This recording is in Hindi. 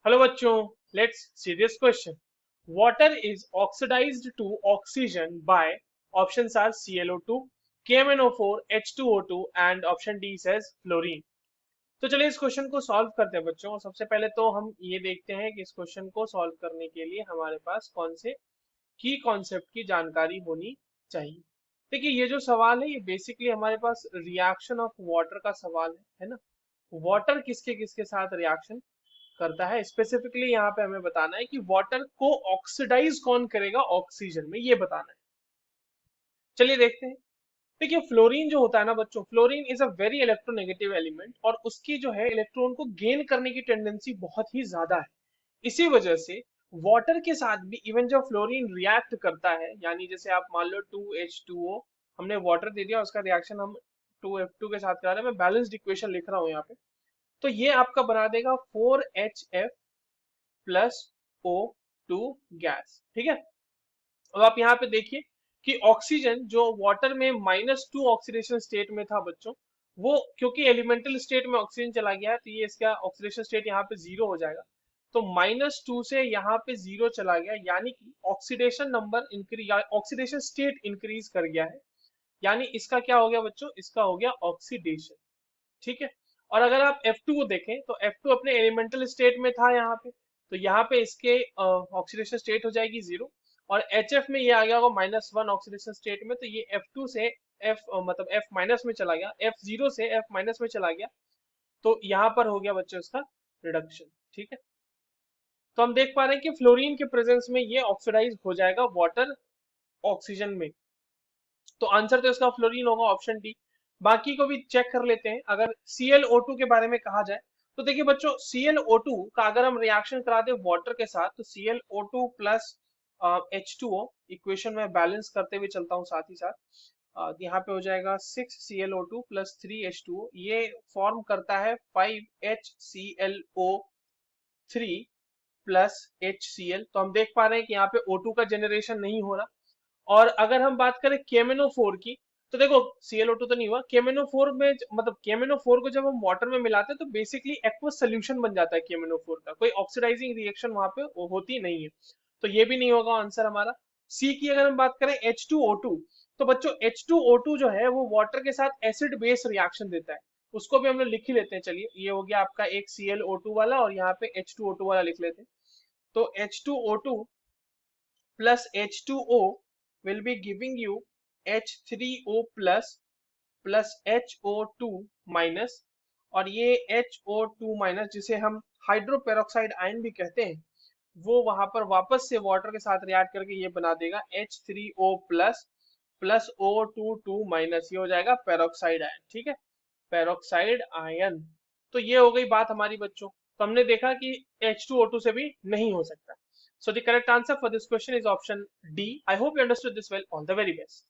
हेलो बच्चों, let's see this question. Water is oxidised to oxygen by options are ClO2, KMnO4, H2O2 and option D says fluorine. तो चलिए इस क्वेश्चन को सॉल्व करते हैं बच्चों। और सबसे पहले तो हम ये देखते हैं कि इस क्वेश्चन को सॉल्व करने के लिए हमारे पास कौन से की कॉन्सेप्ट की जानकारी होनी चाहिए। देखिए, ये जो सवाल है ये बेसिकली हमारे पास रिएक्शन ऑफ वाटर का सवाल है ना। वाटर किसके किसके साथ रिएक्शन करता है, स्पेसिफिकली यहाँ पे हमें बताना है कि वाटर को ऑक्सीडाइज कौन करेगा ऑक्सीजन में, ये बताना है। चलिए देखते हैं। देखिए, फ्लोरीन जो होता है ना बच्चों, fluorine is a very electronegative element और उसकी जो है इलेक्ट्रॉन को गेन करने की टेंडेंसी बहुत ही ज्यादा है। इसी वजह से वाटर के साथ भी इवन जब फ्लोरीन रिएक्ट करता है, यानी जैसे आप मान लो 2H2O, हमने वाटर दे दिया, उसका रिएक्शन हम 2F2 के साथ करा रहे हैं। मैं बैलेंस्ड इक्वेशन लिख रहा हूँ यहाँ पे। तो ये आपका बना देगा 4HF+O2 गैस। ठीक है। अब आप यहाँ पे देखिए कि ऑक्सीजन जो वाटर में -2 ऑक्सीडेशन स्टेट में था बच्चों, वो क्योंकि एलिमेंटल स्टेट में ऑक्सीजन चला गया है तो ये इसका ऑक्सीडेशन स्टेट यहाँ पे 0 हो जाएगा। तो -2 से यहाँ पे 0 चला गया, यानी कि oxidation number increase, oxidation state increase कर गया है। यानी इसका क्या हो गया बच्चों, इसका हो गया ऑक्सीडेशन। ठीक है। और अगर आप F2 को देखें तो F2 अपने एलिमेंटल स्टेट में था यहाँ पे, तो यहाँ पे इसके ऑक्सीडेशन स्टेट हो जाएगी 0। और HF में ये आ गया होगा -1 ऑक्सीडेशन स्टेट में, तो ये F2 से मतलब F माइनस में चला गया, F0 से F माइनस में चला गया। तो यहाँ पर हो गया बच्चों इसका रिडक्शन। ठीक है। तो हम देख पा रहे हैं कि फ्लोरीन के प्रेजेंस में ये ऑक्सीडाइज हो जाएगा वाटर ऑक्सीजन में। तो आंसर तो इसका फ्लोरीन होगा, ऑप्शन डी। बाकी को भी चेक कर लेते हैं। अगर ClO2 के बारे में कहा जाए तो देखिए बच्चों, ClO2 का अगर हम रिएक्शन करा दें वाटर के साथ तो ClO2 प्लस H2O, इक्वेशन में बैलेंस करते हुए चलता हूँ साथ ही साथ। यहाँ पे हो जाएगा 6ClO2 प्लस 3H2O, ये फॉर्म करता है 5HClO3 प्लस HCl। तो हम देख पा रहे हैं कि यहाँ पे O2 का जनरेशन नहीं हो रहा। और अगर हम बात करें KMnO4 की, तो देखो ClO2 तो नहीं हुआ, KMnO4 में मतलब KMnO4 को जब हम वाटर में मिलाते हैं तो बेसिकली एक्वस सोल्यूशन बन जाता है KMnO4 का, कोई ऑक्सीडाइजिंग रिएक्शन वहां पे होती नहीं है। तो ये भी नहीं होगा आंसर हमारा। सी की अगर हम बात करें H2O2, तो बच्चों H2O2 जो है वो वाटर के साथ एसिड बेस रिएक्शन देता है। उसको भी हम लोग लिख ही लेते हैं। चलिए, ये हो गया आपका एक ClO2 वाला और यहाँ पे H2O2 वाला लिख लेते हैं। तो H2O2 plus H2O will be giving you H3O plus HO2 minus, और ये HO2 माइनस जिसे हम हाइड्रोपेरोक्साइड आयन भी कहते हैं, वो वहां पर वापस से वाटर के साथ रिएक्ट करके ये बना देगा H3O प्लस O22 माइनस, ये हो जाएगा पेरोक्साइड आयन। ठीक है, पेरोक्साइड आयन। तो ये हो गई बात हमारी बच्चों। तो हमने देखा कि H2O2 से भी नहीं हो सकता। So the correct answer for this question is option D. I hope you understood this well. All the very best.